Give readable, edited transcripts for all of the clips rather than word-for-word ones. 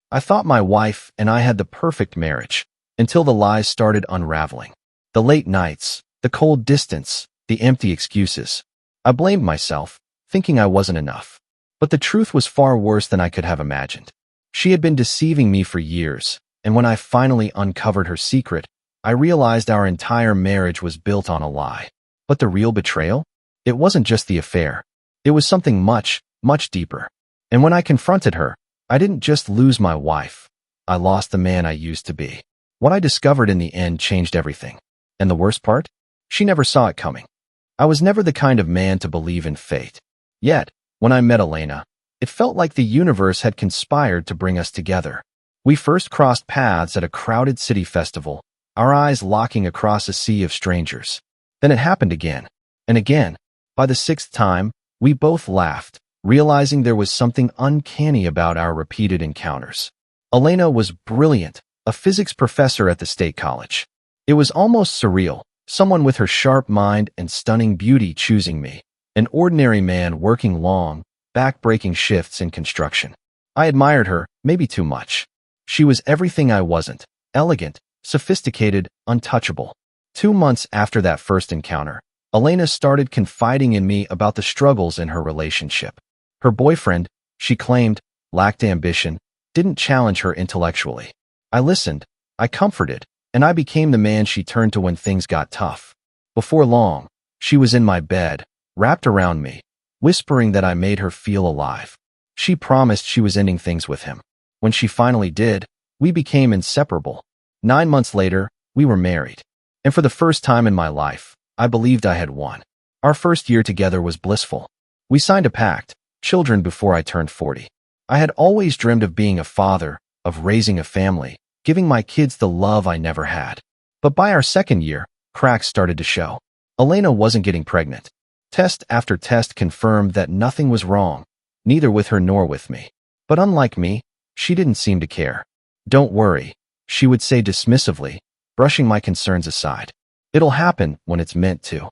I thought my wife and I had the perfect marriage, until the lies started unraveling. The late nights, the cold distance, the empty excuses. I blamed myself, thinking I wasn't enough. But the truth was far worse than I could have imagined. She had been deceiving me for years, and when I finally uncovered her secret, I realized our entire marriage was built on a lie. But the real betrayal? It wasn't just the affair. It was something much, much deeper. And when I confronted her, I didn't just lose my wife. I lost the man I used to be. What I discovered in the end changed everything. And the worst part? She never saw it coming. I was never the kind of man to believe in fate. Yet, when I met Elena, it felt like the universe had conspired to bring us together. We first crossed paths at a crowded city festival, our eyes locking across a sea of strangers. Then it happened again, and again. By the sixth time, we both laughed, realizing there was something uncanny about our repeated encounters. Elena was brilliant, a physics professor at the state college. It was almost surreal, someone with her sharp mind and stunning beauty choosing me, an ordinary man working long, back-breaking shifts in construction. I admired her, maybe too much. She was everything I wasn't: elegant, sophisticated, untouchable. 2 months after that first encounter, Elena started confiding in me about the struggles in her relationship. Her boyfriend, she claimed, lacked ambition, didn't challenge her intellectually. I listened, I comforted, and I became the man she turned to when things got tough. Before long, she was in my bed, wrapped around me, whispering that I made her feel alive. She promised she was ending things with him. When she finally did, we became inseparable. 9 months later, we were married. And for the first time in my life, I believed I had won. Our first year together was blissful. We signed a pact, children before I turned 40. I had always dreamed of being a father, of raising a family, giving my kids the love I never had. But by our second year, cracks started to show. Elena wasn't getting pregnant. Test after test confirmed that nothing was wrong, neither with her nor with me. But unlike me, she didn't seem to care. "Don't worry," she would say dismissively, brushing my concerns aside. "It'll happen when it's meant to."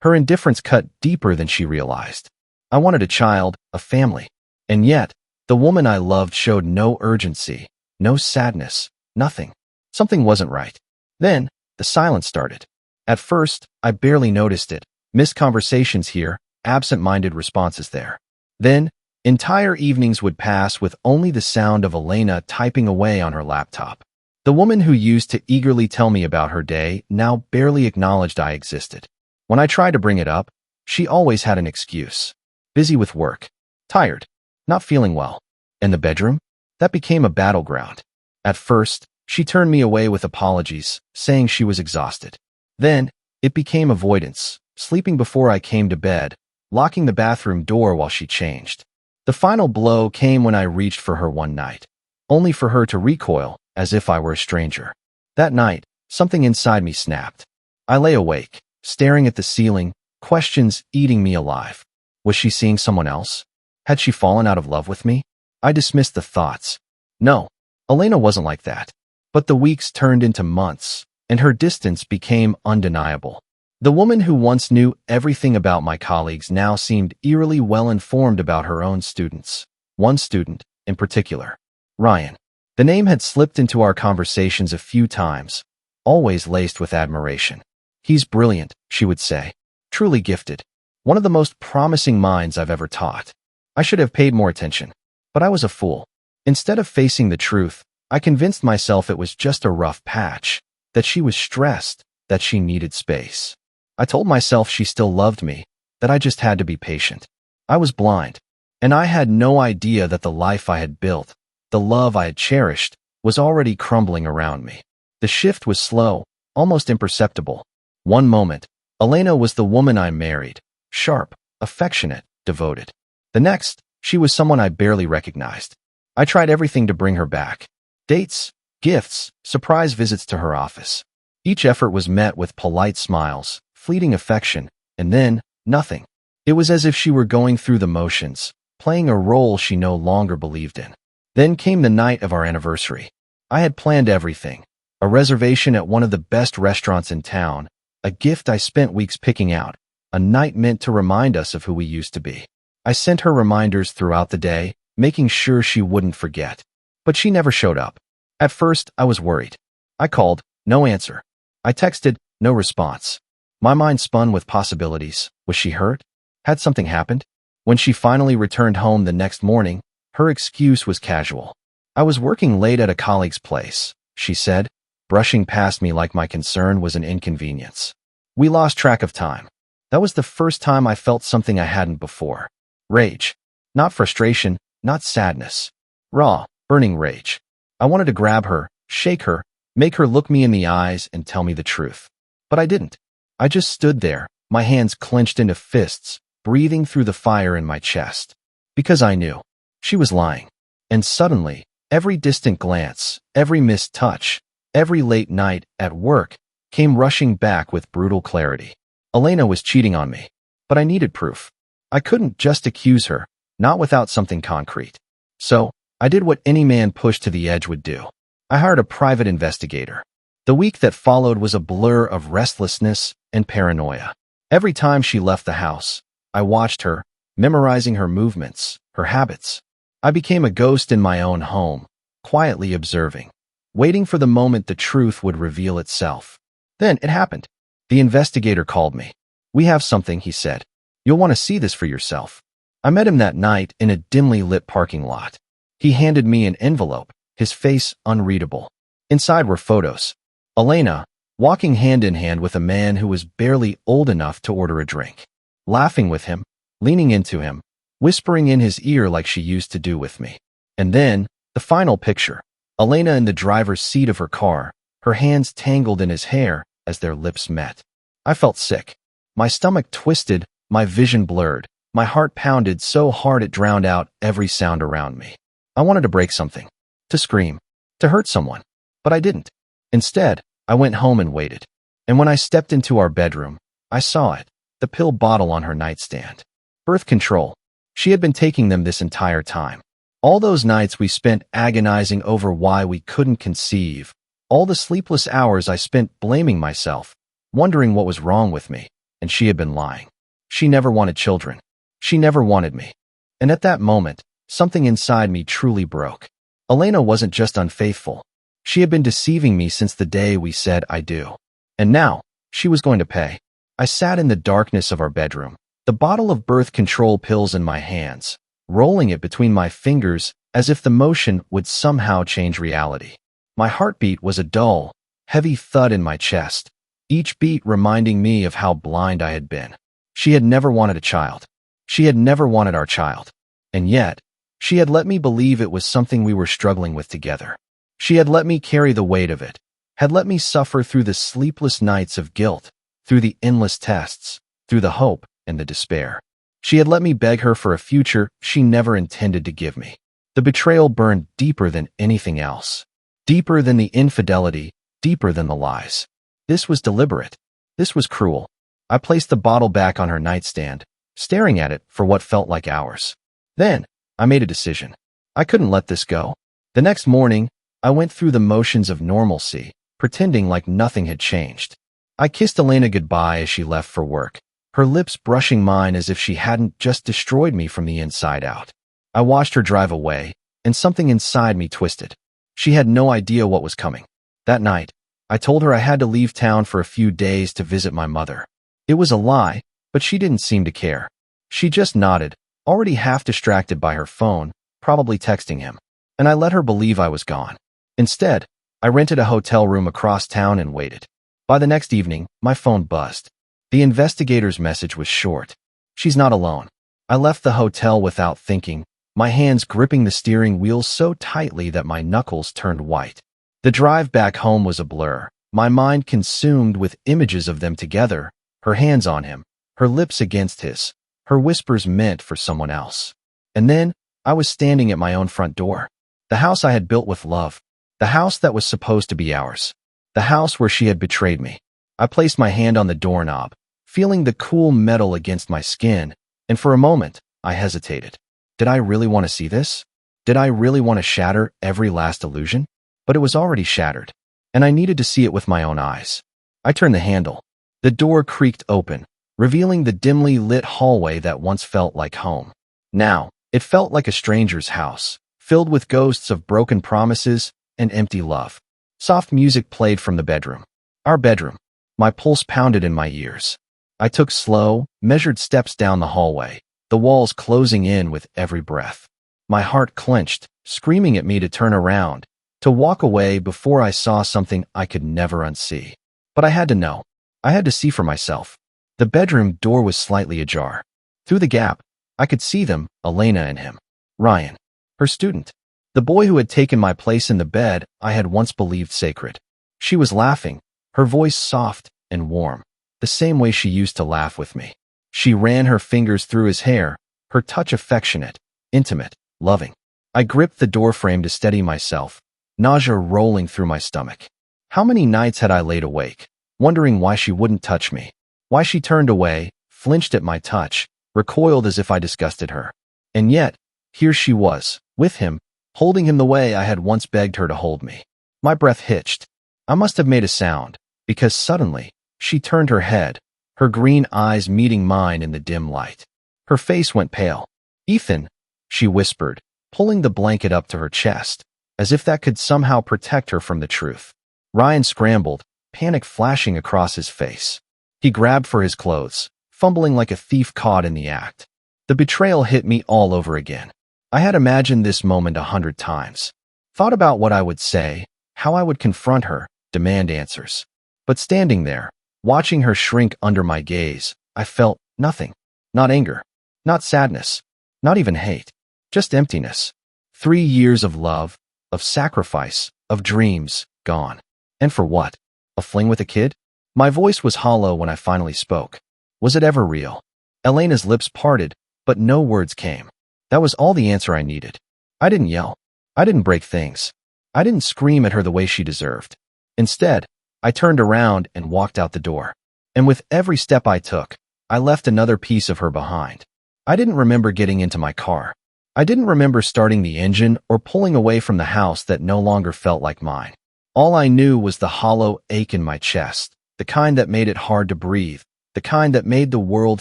Her indifference cut deeper than she realized. I wanted a child, a family. And yet, the woman I loved showed no urgency, no sadness, nothing. Something wasn't right. Then, the silence started. At first, I barely noticed it. Missed conversations here, absent-minded responses there. Then, entire evenings would pass with only the sound of Elena typing away on her laptop. The woman who used to eagerly tell me about her day now barely acknowledged I existed. When I tried to bring it up, she always had an excuse. Busy with work. Tired. Not feeling well. In the bedroom? That became a battleground. At first, she turned me away with apologies, saying she was exhausted. Then, it became avoidance, sleeping before I came to bed, locking the bathroom door while she changed. The final blow came when I reached for her one night, only for her to recoil, as if I were a stranger. That night, something inside me snapped. I lay awake, staring at the ceiling, questions eating me alive. Was she seeing someone else? Had she fallen out of love with me? I dismissed the thoughts. No, Elena wasn't like that. But the weeks turned into months, and her distance became undeniable. The woman who once knew everything about my colleagues now seemed eerily well-informed about her own students. One student, in particular. Ryan. The name had slipped into our conversations a few times, always laced with admiration. "He's brilliant," she would say. "Truly gifted. One of the most promising minds I've ever taught." I should have paid more attention. But I was a fool. Instead of facing the truth, I convinced myself it was just a rough patch, that she was stressed, that she needed space. I told myself she still loved me, that I just had to be patient. I was blind, and I had no idea that the life I had built, the love I had cherished, was already crumbling around me. The shift was slow, almost imperceptible. One moment, Elena was the woman I married, sharp, affectionate, devoted. The next, she was someone I barely recognized. I tried everything to bring her back. Dates, gifts, surprise visits to her office. Each effort was met with polite smiles, fleeting affection, and then, nothing. It was as if she were going through the motions, playing a role she no longer believed in. Then came the night of our anniversary. I had planned everything. A reservation at one of the best restaurants in town, a gift I spent weeks picking out, a night meant to remind us of who we used to be. I sent her reminders throughout the day, making sure she wouldn't forget. But she never showed up. At first, I was worried. I called, no answer. I texted, no response. My mind spun with possibilities. Was she hurt? Had something happened? When she finally returned home the next morning, her excuse was casual. I was working late at a colleague's place, she said, brushing past me like my concern was an inconvenience. We lost track of time. That was the first time I felt something I hadn't before. Rage. Not frustration, not sadness. Raw, burning rage. I wanted to grab her, shake her, make her look me in the eyes and tell me the truth. But I didn't. I just stood there, my hands clenched into fists, breathing through the fire in my chest. Because I knew. She was lying. And suddenly, every distant glance, every missed touch, every late night at work came rushing back with brutal clarity. Elena was cheating on me. But I needed proof. I couldn't just accuse her, not without something concrete. So, I did what any man pushed to the edge would do. I hired a private investigator. The week that followed was a blur of restlessness and paranoia. Every time she left the house, I watched her, memorizing her movements, her habits. I became a ghost in my own home, quietly observing, waiting for the moment the truth would reveal itself. Then it happened. The investigator called me. "We have something," he said. "You'll want to see this for yourself." I met him that night in a dimly lit parking lot. He handed me an envelope, his face unreadable. Inside were photos. Elena, walking hand in hand with a man who was barely old enough to order a drink. Laughing with him, leaning into him, whispering in his ear like she used to do with me. And then, the final picture. Elena in the driver's seat of her car, her hands tangled in his hair as their lips met. I felt sick. My stomach twisted, my vision blurred, my heart pounded so hard it drowned out every sound around me. I wanted to break something, to scream, to hurt someone, but I didn't. Instead, I went home and waited. And when I stepped into our bedroom, I saw it, the pill bottle on her nightstand. Birth control. She had been taking them this entire time. All those nights we spent agonizing over why we couldn't conceive, all the sleepless hours I spent blaming myself, wondering what was wrong with me, and she had been lying. She never wanted children. She never wanted me. And at that moment, something inside me truly broke. Elena wasn't just unfaithful. She had been deceiving me since the day we said I do. And now, she was going to pay. I sat in the darkness of our bedroom, the bottle of birth control pills in my hands, rolling it between my fingers as if the motion would somehow change reality. My heartbeat was a dull, heavy thud in my chest, each beat reminding me of how blind I had been. She had never wanted a child. She had never wanted our child. And yet, she had let me believe it was something we were struggling with together. She had let me carry the weight of it, had let me suffer through the sleepless nights of guilt, through the endless tests, through the hope and the despair. She had let me beg her for a future she never intended to give me. The betrayal burned deeper than anything else. Deeper than the infidelity, deeper than the lies. This was deliberate. This was cruel. I placed the bottle back on her nightstand, staring at it for what felt like hours. Then, I made a decision. I couldn't let this go. The next morning, I went through the motions of normalcy, pretending like nothing had changed. I kissed Elena goodbye as she left for work, her lips brushing mine as if she hadn't just destroyed me from the inside out. I watched her drive away, and something inside me twisted. She had no idea what was coming. That night, I told her I had to leave town for a few days to visit my mother. It was a lie, but she didn't seem to care. She just nodded, already half distracted by her phone, probably texting him. And I let her believe I was gone. Instead, I rented a hotel room across town and waited. By the next evening, my phone buzzed. The investigator's message was short. "She's not alone." I left the hotel without thinking, my hands gripping the steering wheel so tightly that my knuckles turned white. The drive back home was a blur, my mind consumed with images of them together, her hands on him, her lips against his, her whispers meant for someone else. And then, I was standing at my own front door. The house I had built with love. The house that was supposed to be ours. The house where she had betrayed me. I placed my hand on the doorknob, feeling the cool metal against my skin, and for a moment, I hesitated. Did I really want to see this? Did I really want to shatter every last illusion? But it was already shattered, and I needed to see it with my own eyes. I turned the handle. The door creaked open, revealing the dimly lit hallway that once felt like home. Now, it felt like a stranger's house, filled with ghosts of broken promises and empty love. Soft music played from the bedroom. Our bedroom. My pulse pounded in my ears. I took slow, measured steps down the hallway, the walls closing in with every breath. My heart clenched, screaming at me to turn around, to walk away before I saw something I could never unsee. But I had to know. I had to see for myself. The bedroom door was slightly ajar. Through the gap, I could see them, Elena and him. Ryan, her student. The boy who had taken my place in the bed I had once believed sacred. She was laughing, her voice soft and warm, the same way she used to laugh with me. She ran her fingers through his hair, her touch affectionate, intimate, loving. I gripped the doorframe to steady myself, nausea rolling through my stomach. How many nights had I laid awake, wondering why she wouldn't touch me, why she turned away, flinched at my touch, recoiled as if I disgusted her. And yet, here she was, with him, holding him the way I had once begged her to hold me. My breath hitched. I must have made a sound, because suddenly, she turned her head, her green eyes meeting mine in the dim light. Her face went pale. "Ethan," she whispered, pulling the blanket up to her chest, as if that could somehow protect her from the truth. Ryan scrambled, panic flashing across his face. He grabbed for his clothes, fumbling like a thief caught in the act. The betrayal hit me all over again. I had imagined this moment 100 times. Thought about what I would say, how I would confront her, demand answers. But standing there, watching her shrink under my gaze, I felt nothing. Not anger, not sadness, not even hate. Just emptiness. 3 years of love, of sacrifice, of dreams, gone. And for what? A fling with a kid? My voice was hollow when I finally spoke. Was it ever real? Elena's lips parted, but no words came. That was all the answer I needed. I didn't yell. I didn't break things. I didn't scream at her the way she deserved. Instead, I turned around and walked out the door. And with every step I took, I left another piece of her behind. I didn't remember getting into my car. I didn't remember starting the engine or pulling away from the house that no longer felt like mine. All I knew was the hollow ache in my chest, the kind that made it hard to breathe, the kind that made the world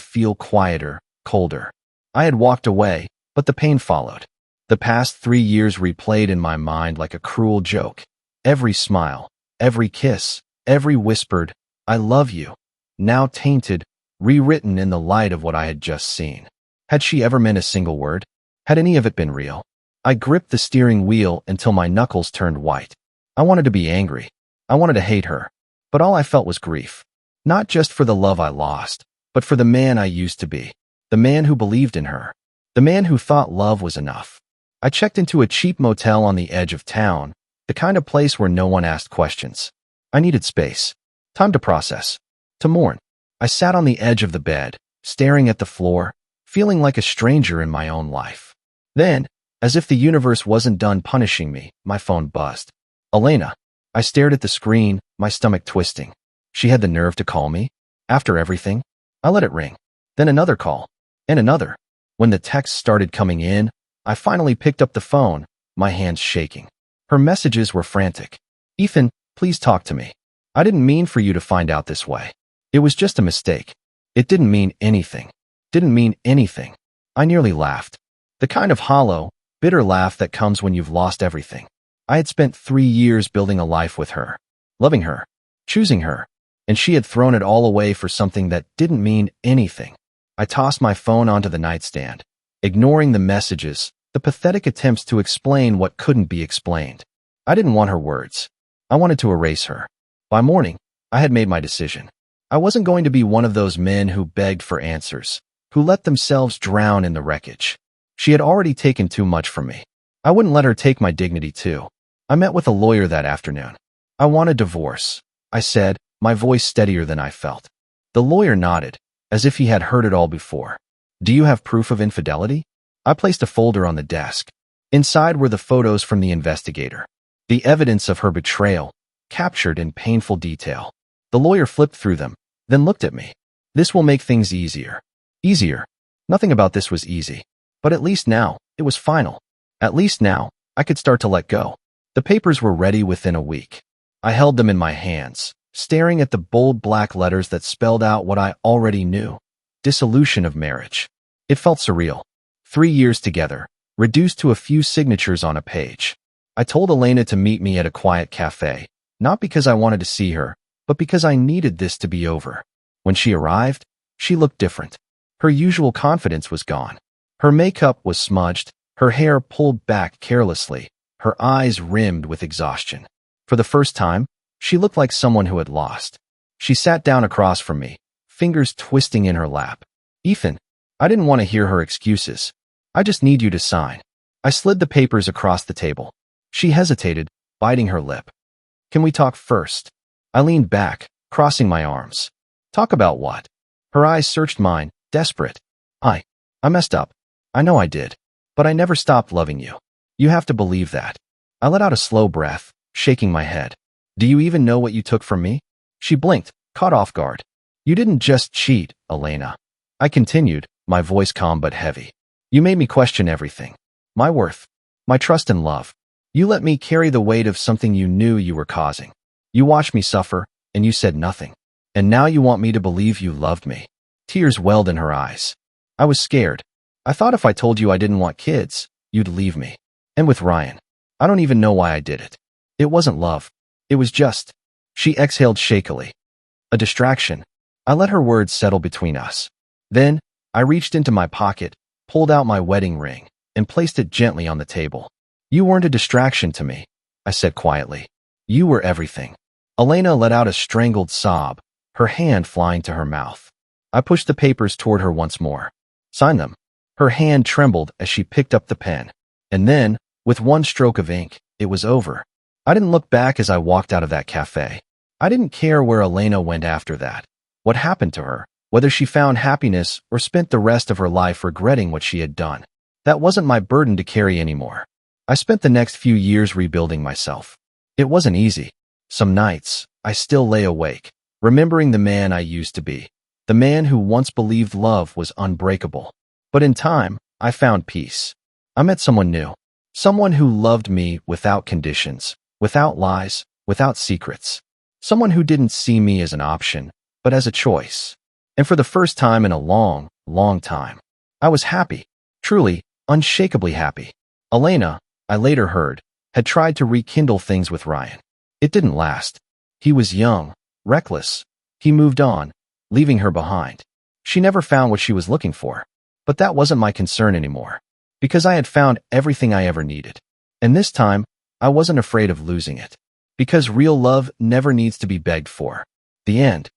feel quieter, colder. I had walked away, but the pain followed. The past 3 years replayed in my mind like a cruel joke. Every smile, every kiss, every whispered, "I love you," now tainted, rewritten in the light of what I had just seen. Had she ever meant a single word? Had any of it been real? I gripped the steering wheel until my knuckles turned white. I wanted to be angry. I wanted to hate her. But all I felt was grief. Not just for the love I lost, but for the man I used to be. The man who believed in her. The man who thought love was enough. I checked into a cheap motel on the edge of town, the kind of place where no one asked questions. I needed space. Time to process. To mourn. I sat on the edge of the bed, staring at the floor, feeling like a stranger in my own life. Then, as if the universe wasn't done punishing me, my phone buzzed. Elena. I stared at the screen, my stomach twisting. She had the nerve to call me? After everything? I let it ring. Then another call. And another. When the texts started coming in, I finally picked up the phone, my hands shaking. Her messages were frantic. "Ethan, please talk to me. I didn't mean for you to find out this way. It was just a mistake. It didn't mean anything. Didn't mean anything." I nearly laughed. The kind of hollow, bitter laugh that comes when you've lost everything. I had spent 3 years building a life with her, loving her, choosing her, and she had thrown it all away for something that didn't mean anything. I tossed my phone onto the nightstand, ignoring the messages, the pathetic attempts to explain what couldn't be explained. I didn't want her words. I wanted to erase her. By morning, I had made my decision. I wasn't going to be one of those men who begged for answers, who let themselves drown in the wreckage. She had already taken too much from me. I wouldn't let her take my dignity too. I met with a lawyer that afternoon. "I want a divorce," I said, my voice steadier than I felt. The lawyer nodded, as if he had heard it all before. "Do you have proof of infidelity?" I placed a folder on the desk. Inside were the photos from the investigator, the evidence of her betrayal, captured in painful detail. The lawyer flipped through them, then looked at me. "This will make things easier." Easier? Nothing about this was easy. But at least now, it was final. At least now, I could start to let go. The papers were ready within a week. I held them in my hands, staring at the bold black letters that spelled out what I already knew. Dissolution of marriage. It felt surreal. 3 years together, reduced to a few signatures on a page. I told Elena to meet me at a quiet cafe, not because I wanted to see her, but because I needed this to be over. When she arrived, she looked different. Her usual confidence was gone. Her makeup was smudged, her hair pulled back carelessly, her eyes rimmed with exhaustion. For the first time, she looked like someone who had lost. She sat down across from me, fingers twisting in her lap. Ethan, I didn't want to hear her excuses. I just need you to sign. I slid the papers across the table. She hesitated, biting her lip. Can we talk first? I leaned back, crossing my arms. Talk about what? Her eyes searched mine, desperate. I messed up. I know I did. But I never stopped loving you. You have to believe that. I let out a slow breath, shaking my head. Do you even know what you took from me? She blinked, caught off guard. You didn't just cheat, Elena. I continued, my voice calm but heavy. You made me question everything. My worth. My trust and love. You let me carry the weight of something you knew you were causing. You watched me suffer, and you said nothing. And now you want me to believe you loved me. Tears welled in her eyes. I was scared. I thought if I told you I didn't want kids, you'd leave me. And with Ryan. I don't even know why I did it. It wasn't love. It was just... She exhaled shakily. A distraction. I let her words settle between us. Then, I reached into my pocket, pulled out my wedding ring, and placed it gently on the table. You weren't a distraction to me, I said quietly. You were everything. Elena let out a strangled sob, her hand flying to her mouth. I pushed the papers toward her once more. Sign them. Her hand trembled as she picked up the pen. And then, with one stroke of ink, it was over. I didn't look back as I walked out of that cafe. I didn't care where Elena went after that. What happened to her, whether she found happiness or spent the rest of her life regretting what she had done. That wasn't my burden to carry anymore. I spent the next few years rebuilding myself. It wasn't easy. Some nights, I still lay awake, remembering the man I used to be, the man who once believed love was unbreakable. But in time, I found peace. I met someone new, someone who loved me without conditions, without lies, without secrets. Someone who didn't see me as an option, but as a choice. And for the first time in a long, long time, I was happy, truly, unshakably happy. Elena, I later heard, had tried to rekindle things with Ryan. It didn't last. He was young, reckless. He moved on, leaving her behind. She never found what she was looking for. But that wasn't my concern anymore, because I had found everything I ever needed. And this time, I wasn't afraid of losing it. Because real love never needs to be begged for. The end.